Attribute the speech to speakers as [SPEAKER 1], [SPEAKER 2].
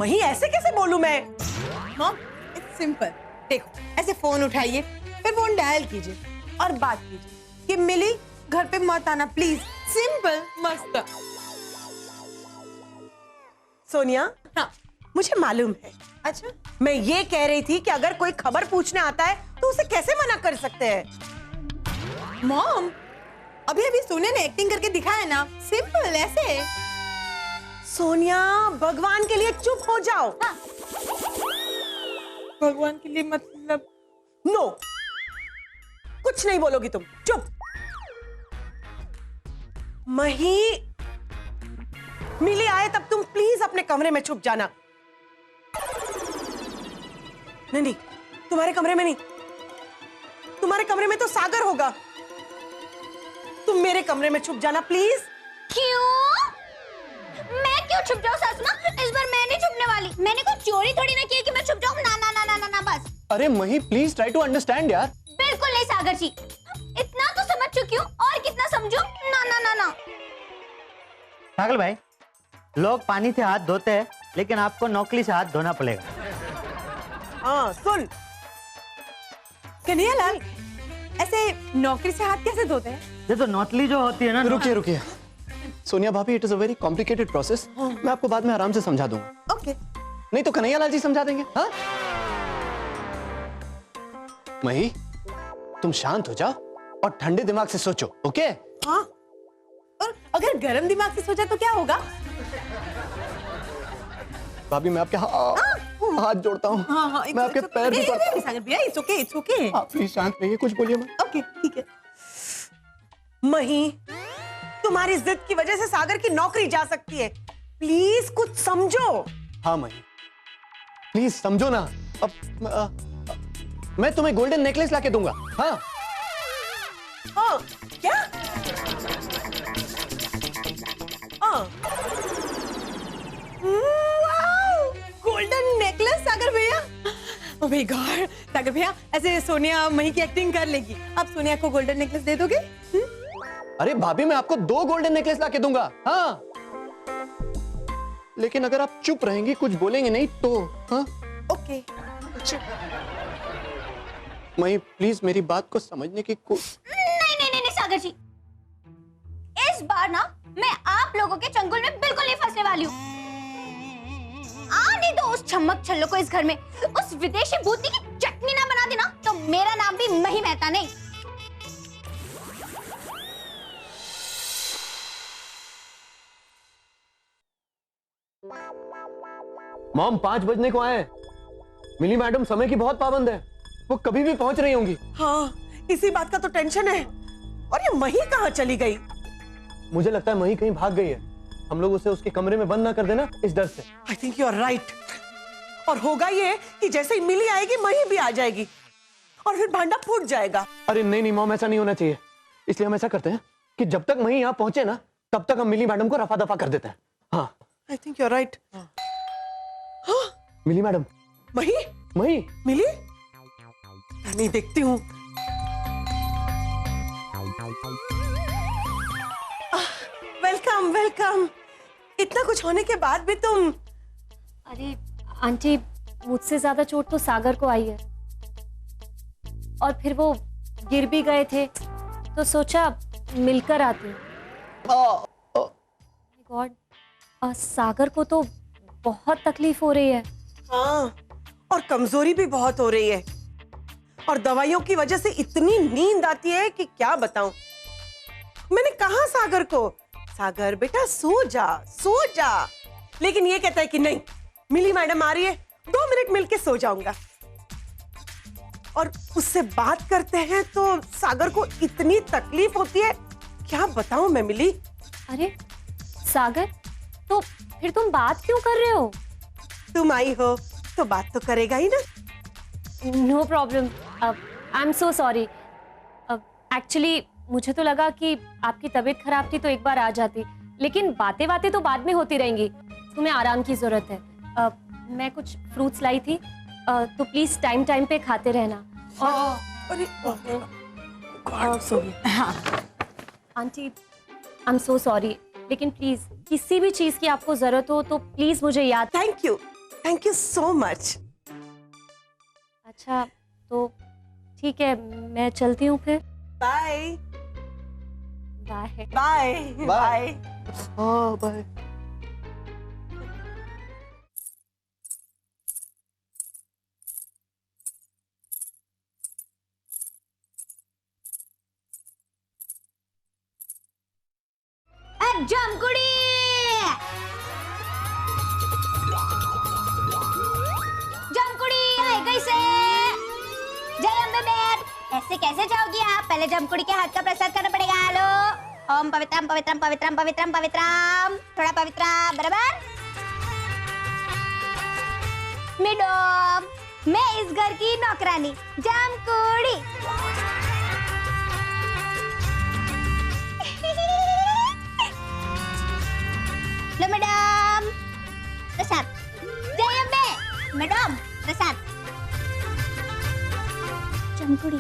[SPEAKER 1] वही ऐसे कैसे बोलूं मैं?
[SPEAKER 2] Mom it's simple. देखो ऐसे फोन उठाइए, फिर फोन डायल कीजिए और बात कीजिए कि मिली घर पे मत आना प्लीज। सिंपल, मस्त।
[SPEAKER 1] सोनिया,
[SPEAKER 2] हाँ।
[SPEAKER 1] मुझे मालूम है।
[SPEAKER 2] अच्छा,
[SPEAKER 1] मैं ये कह रही थी कि अगर कोई खबर पूछने आता है तो उसे कैसे मना कर सकते हैं?
[SPEAKER 2] मॉम अभी अभी सोनिया ने एक्टिंग करके दिखाया ना, सिंपल ऐसे।
[SPEAKER 1] सोनिया, भगवान के लिए चुप हो जाओ।
[SPEAKER 2] हाँ। भगवान के लिए मतलब?
[SPEAKER 1] नो, कुछ नहीं बोलोगी तुम, चुप। मही, मिली आए तब तुम प्लीज अपने कमरे में छुप जाना। नहीं नहीं, तुम्हारे कमरे में नहीं, तुम्हारे कमरे में तो सागर होगा। तुम मेरे कमरे में छुप जाना प्लीज।
[SPEAKER 3] क्यों? मैं क्यों छुप जाऊं सासू मां? इस बार मैं नहीं छुपने वाली। मैंने कोई चोरी थोड़ी ना की है कि मैं छुप जाऊं। ना ना ना ना ना ना बस।
[SPEAKER 4] अरे मही प्लीज ट्राई टू अंडरस्टैंड यार।
[SPEAKER 3] बिल्कुल नहीं सागर जी, इतना तो समझ चुकी हूँ, और कितना समझूं? ना ना ना ना।
[SPEAKER 5] पागल भाई, लोग पानी से हाथ धोते हैं लेकिन आपको नौकरी से हाथ धोना पड़ेगा।
[SPEAKER 1] हाँ सुन,
[SPEAKER 2] कन्हैयालाल ऐसे नौकरी से हाथ कैसे धोते हैं?
[SPEAKER 5] ये तो नौकरी जो होती है ना।
[SPEAKER 4] रुकिए रुकिए सोनिया भाभी, it is a very complicated process. मैं आपको बाद में आराम से समझा दूंगा।
[SPEAKER 2] ओके।
[SPEAKER 4] नहीं तो कन्हैयालाल जी समझा देंगे। हाँ मही, तुम शांत हो जाओ और ठंडे दिमाग से सोचो। ओके?
[SPEAKER 2] हाँ, और अगर गर्म दिमाग से सोचा तो क्या होगा?
[SPEAKER 4] भाभी मैं आपके हाथ जोड़ता हूँ।
[SPEAKER 2] हाँ हाँ,
[SPEAKER 4] मैं आपके पैर भी पड़ता हूँ।
[SPEAKER 2] सागर भैया इट्स ओके, इट्स ओके।
[SPEAKER 4] आप प्लीज शांत रहिए, कुछ बोलिए मत।
[SPEAKER 2] ओके ठीक है।
[SPEAKER 1] मही, तुम्हारी जिद की वजह से सागर की नौकरी जा सकती है। प्लीज कुछ समझो।
[SPEAKER 4] हाँ मही, प्लीज समझो ना। अब मैं तुम्हें गोल्डन नेकलेस लाके दूंगा। हाँ
[SPEAKER 1] हाँ, क्या? हाँ,
[SPEAKER 2] गोल्डन नेकलेस सागर भैया। ओह माय गॉड, सागर भैया ऐसे सोनिया मही की एक्टिंग कर लेगी। आप सोनिया को गोल्डन नेकलेस दे दोगे?
[SPEAKER 4] अरे भाभी, मैं आपको 2 गोल्डन नेकलेस लाके दूंगा। हाँ, लेकिन अगर आप चुप रहेंगी, कुछ बोलेंगे नहीं तो। हाँ
[SPEAKER 2] ओके।
[SPEAKER 4] मही प्लीज मेरी बात को समझने की
[SPEAKER 3] नहीं नहीं नहीं सागर जी, इस बार ना मैं आप लोगों के चंगुल में बिल्कुल नहीं फंसने वाली हूँ। आने दो उस छम्मक छल्लो को इस घर में। उस विदेशी भूतनी की चटनी ना बना देना तो मेरा नाम भी मही मेहता नहीं।
[SPEAKER 4] मॉम 5 बजने को आए। मिली मैडम समय की बहुत पाबंद है, वो कभी भी पहुंच रही होंगी।
[SPEAKER 1] हाँ, इसी बात का तो टेंशन है। और ये मही कहाँ चली गई?
[SPEAKER 4] मुझे लगता है मही कहीं भाग गई है। हम लोग उसे उसके कमरे में बंद ना कर देना इस डर से।
[SPEAKER 1] I think you are right. और होगा ये कि जैसे ही मिली आएगी मही भी आ जाएगी और फिर भांडा फूट जाएगा।
[SPEAKER 4] अरे नहीं नहीं मॉम, ऐसा नहीं होना चाहिए। इसलिए हम ऐसा करते हैं कि जब तक मही यहाँ पहुंचे ना, तब तक हम मिली मैडम को रफा दफा कर देते हैं। हाँ
[SPEAKER 1] I think you are right.
[SPEAKER 4] मिली मैडम।
[SPEAKER 1] मही,
[SPEAKER 4] मही
[SPEAKER 1] मिली? नहीं, देखती हूँ। Welcome welcome. इतना कुछ होने के बाद भी तुम।
[SPEAKER 6] अरे आंटी, मुझसे ज्यादा चोट तो सागर को आई है, और फिर वो गिर भी गए थे तो सोचा मिलकर आती हूँ। गॉड, सागर को तो बहुत तकलीफ हो रही है।
[SPEAKER 1] हाँ, और कमजोरी भी बहुत हो रही है, और दवाइयों की वजह से इतनी नींद आती है कि क्या बताऊं। मैंने कहा सागर को, सागर बेटा सो जा सो जा, लेकिन ये कहता है कि नहीं, मिली मैडम आ रही है, 2 मिनट मिलके सो जाऊंगा। और उससे बात करते हैं तो सागर को इतनी तकलीफ होती है, क्या बताऊं मैं मिली।
[SPEAKER 6] अरे सागर, तो फिर तुम बात क्यों कर रहे हो?
[SPEAKER 1] तुम आई हो तो बात तो करेगा ही ना।
[SPEAKER 6] No problem, I am so sorry. Actually मुझे तो लगा कि आपकी तबीयत खराब थी तो एक बार आ जाती, लेकिन बातें बातें तो बाद में होती रहेंगी। तुम्हें आराम की जरूरत है। मैं कुछ फ्रूट्स लाई थी, तो प्लीज टाइम टाइम पे खाते रहना।
[SPEAKER 1] अरे
[SPEAKER 6] aunty, I am so sorry, लेकिन प्लीज किसी भी चीज की आपको जरूरत हो तो प्लीज मुझे याद।
[SPEAKER 1] Thank you, thank you so much.
[SPEAKER 6] अच्छा तो ठीक है, मैं चलती हूँ फिर।
[SPEAKER 1] Bye
[SPEAKER 6] bye.
[SPEAKER 1] Bye bye.
[SPEAKER 4] हाँ बाय।
[SPEAKER 3] जमकुड़ी जमकुड़ी आई गई से। जय अम्बे बेर, ऐसे कैसे जाओगी आप? पहले जमकुड़ी के हाथ का प्रसाद करना पड़ेगा। हेलो ओम पवित्रम पवित्रम पवित्रम पवित्रम पवित्रम, थोड़ा पवित्रा बराबर। मैडम, मैं इस घर की नौकरानी जमकुड़ी। लो मैडम प्रसाद। जय अम्बे। मैडम प्रसाद। जमकुड़ी